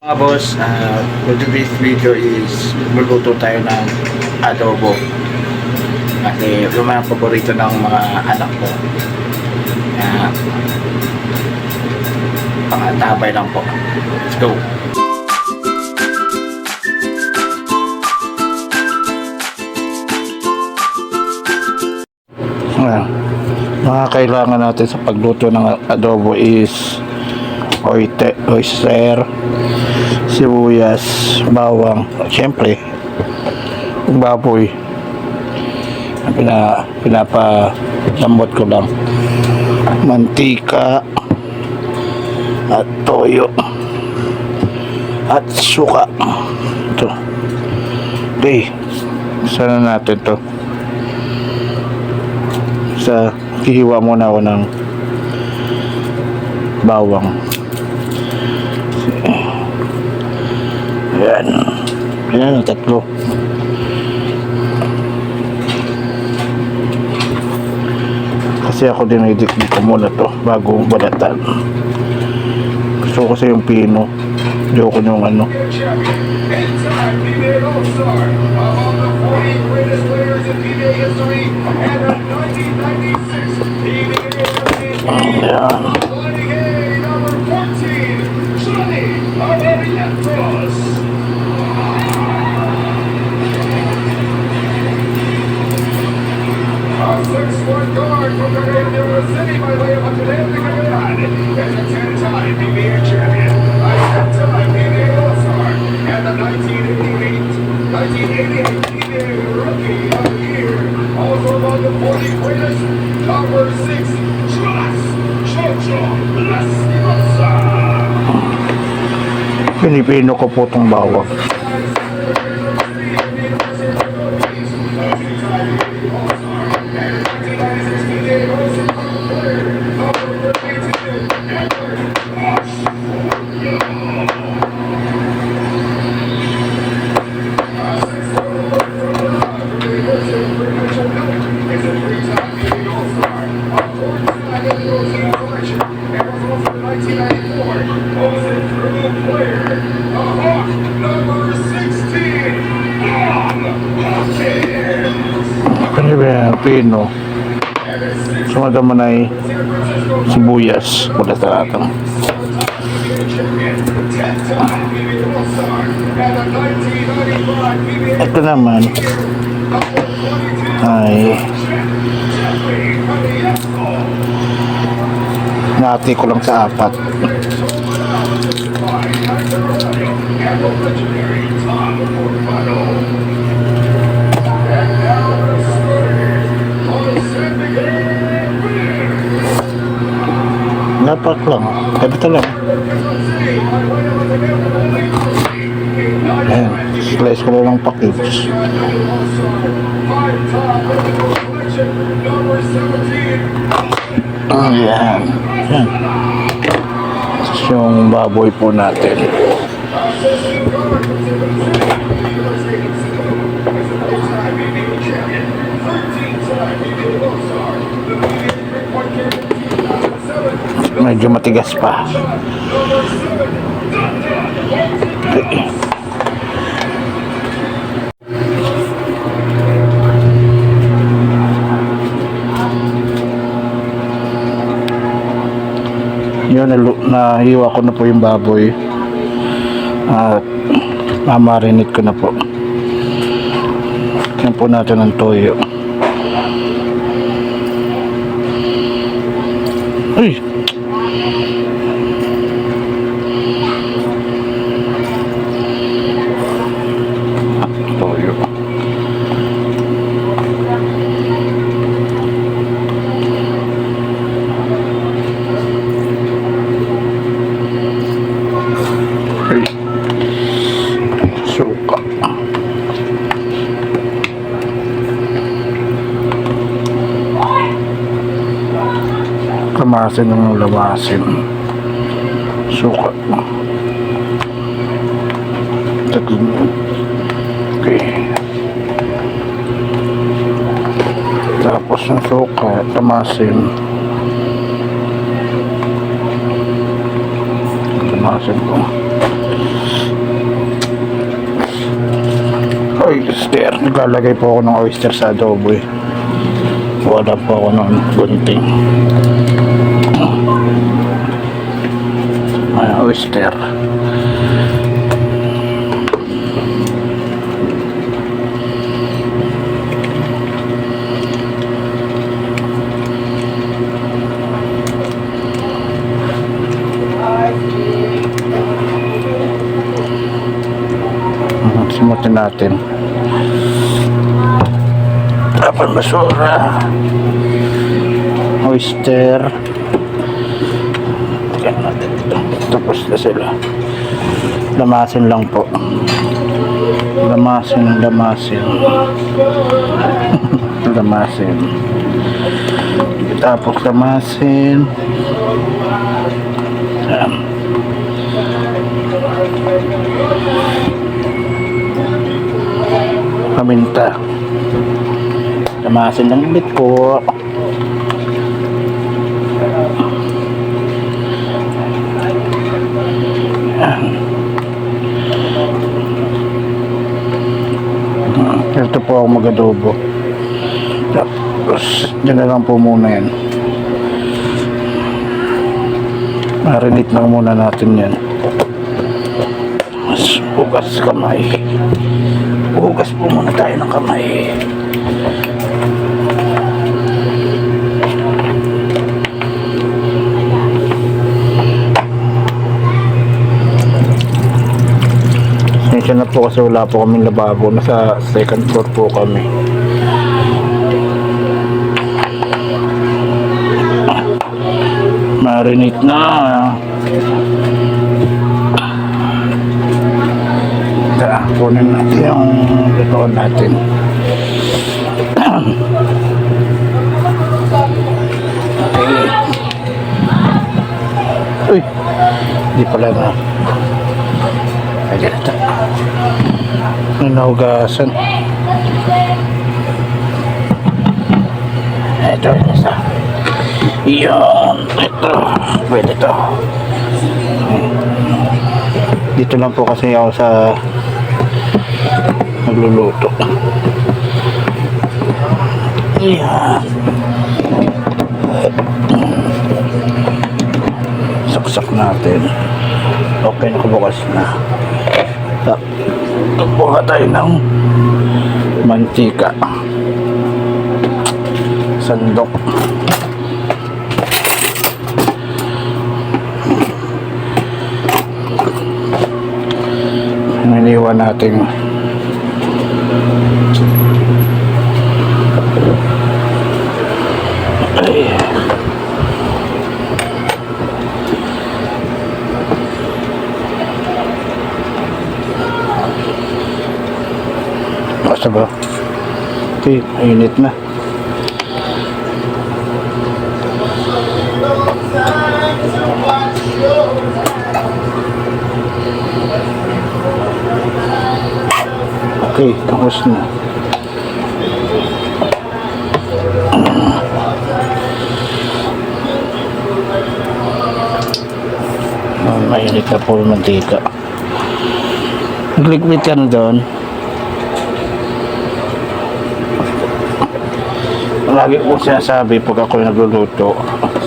Mga boss, for today's video is magluto tayo ng adobo. Kasi yung mga paborito ng mga anak ko. Pangatabay lang po. Let's go! Mga kailangan natin sa pagluto ng adobo is oyster, sibuyas, bawang, siyempre yung baboy pinapalambot ko lang, mantika at toyo at suka. Ito, okay, sana natin to sa hihiwa muna ako ng bawang. Ayan. Ayan, tatlo. Kasi ako dinidikdik ko muna to bago balatan. Gusto ko kasi yung pino. Ayoko yung ano. Ayan. Six-foot guard from the New City by way of Atlantic United as a 10-time PBA champion, a 10-time PBA All-Star, and the 1988 PBA Rookie of the Year. Also among the 40 greatest, number 6, Jojo Lasimosa. Pinipino ko po itong bawang. Pino sunod naman ay sibuyas mula sa atang. Ito naman ay nati ko lang sa apat. Dapat lang, kapito lang. Ayan, slice ko lang package. Ayan, ayan. Yung baboy po natin. Medyo matigas pa. Okay. Yun, nahiwa ko na po yung baboy at mamarinate ko na po. Yan po natin ang toyo. Ay! Toyo. Ay! Suka. Lamasin ng lamasin. Suka. Okay. Tapos ng suka, lamasin. Lamasin ko. oyster. Naglalagay po ako ng oyster sa adobo eh. Wala po ako ng gunting. Oyster. Simutin natin. Tapos basura. Oyster. Lagyan natin dito. Tapos na sila. Lamasin lang po. Lamasin. Lamasin. Tapos lamasin. Ayan. Paminta. Lamasin lang ulit po. Ito po ako mag-adobo. Tapos, dyan na lang po muna yan. Marinate na muna natin yan. Mas hugas kamay. Hugas po muna tayo ng kamay. Siya na po kasi wala po kaming lababo. Nasa second floor po kami. Marinate na. Tara, kunin natin yung lutoan natin. Okay. Uy, di pala na. Ay, ganito. Nahugasan. Ito, isa. Iyon. Ito. Pwede ito. Dito lang po kasi ako sa nagluluto. Iyan. Saksak natin. Okay, nakabukas na. Buka tayo ng mantika. Sandok. Naniwan natin. Ay. Basta ba? Okay, init na. Okay, tapos na. Mainit na po yung mantika. Nag-liquid ka na doon. Lagi ko sinasabi pag ako nagluluto,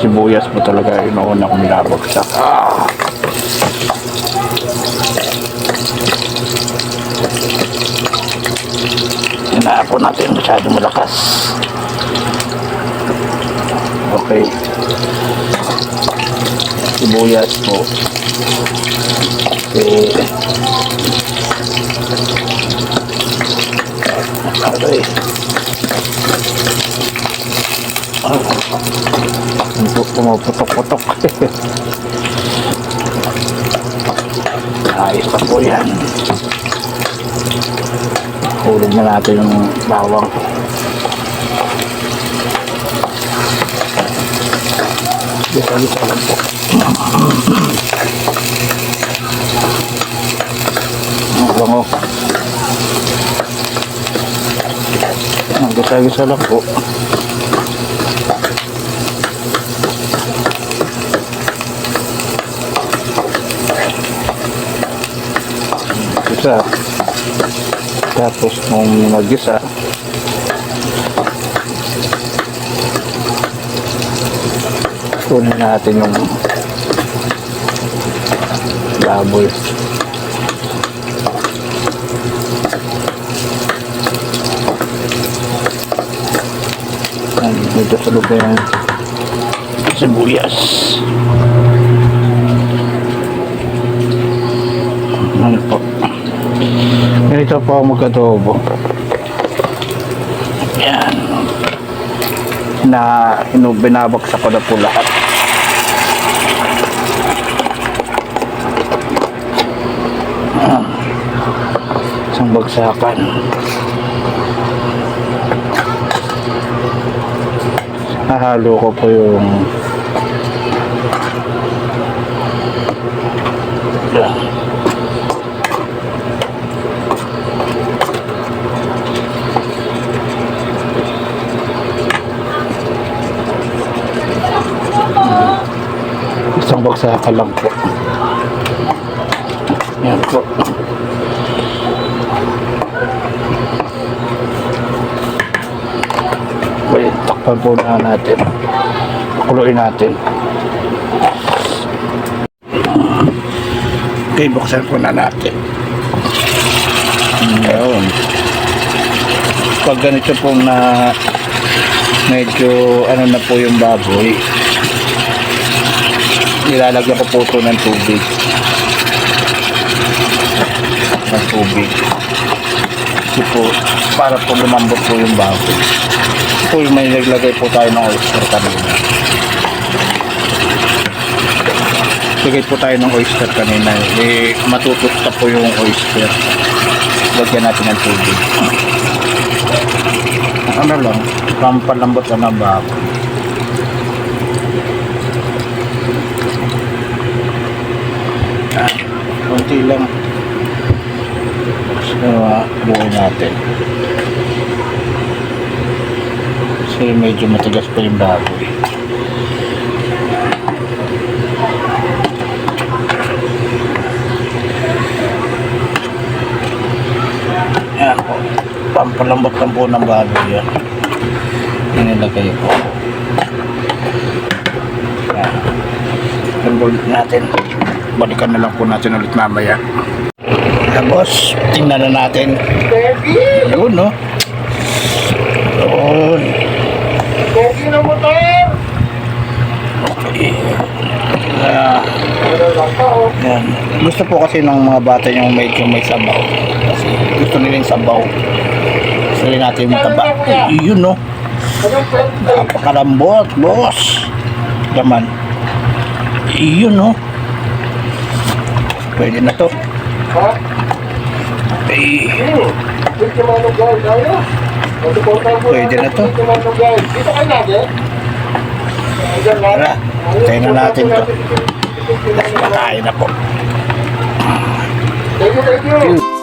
sibuyas po talaga inuuna kong nilabagsak. Inaapon natin masyado malakas. Okay. Sibuyas po. Okay. Okay. Pumuputok-putok. Ayos pa po yan. Hulog na natin yung bawang. Gisa-gisa lang po. Ang bango. Gisa-gisa lang po. Isa. Tapos nung nag-isa, kunin natin yung baboy. Dito sa lupa yung sibuyas. Ano po? Ganito po ako mag-adobo. Yan. Binabagsak ko na po lahat. Isang bagsakan. Hahalo ko po yung isang bagsakan lang po. Yan po. Wait, takpan po na natin. Pakuluin natin. Okay, buksan po na natin. Ngayon. Pag ganito po na medyo ano na po yung baboy, nilalagyan ko po ito ng tubig. Kasi po, para po lumambot po yung baboy. Po yung may naglagay po tayo ng oyster kanina. Lagay po tayo ng oyster kanina. Matutusta po yung oyster. Lagyan natin ng tubig. Ano lang, pampalambot lang ng baboy. Kunti lang. So, buhay natin. Kasi medyo matigas pa yung baboy. Yan po. Pampalambot lang po ng baboy yan. Inilagay po. Yan. Ulit natin. Balikan na lang po natin ulit mamaya. Tapos, tingnan na natin. Yun, no? Yun. Okay. Yan. Gusto po kasi ng mga bata yung medyo may sabaw. Kasi gusto nila yung sabaw. Gusto rin natin yung taba. Yun, no? Napakalambot, boss. Gaman. Yun, no? Pwede na to. Okay. Pwede na to. Tara, tayo na natin to. Tapos makain na po. Thank you.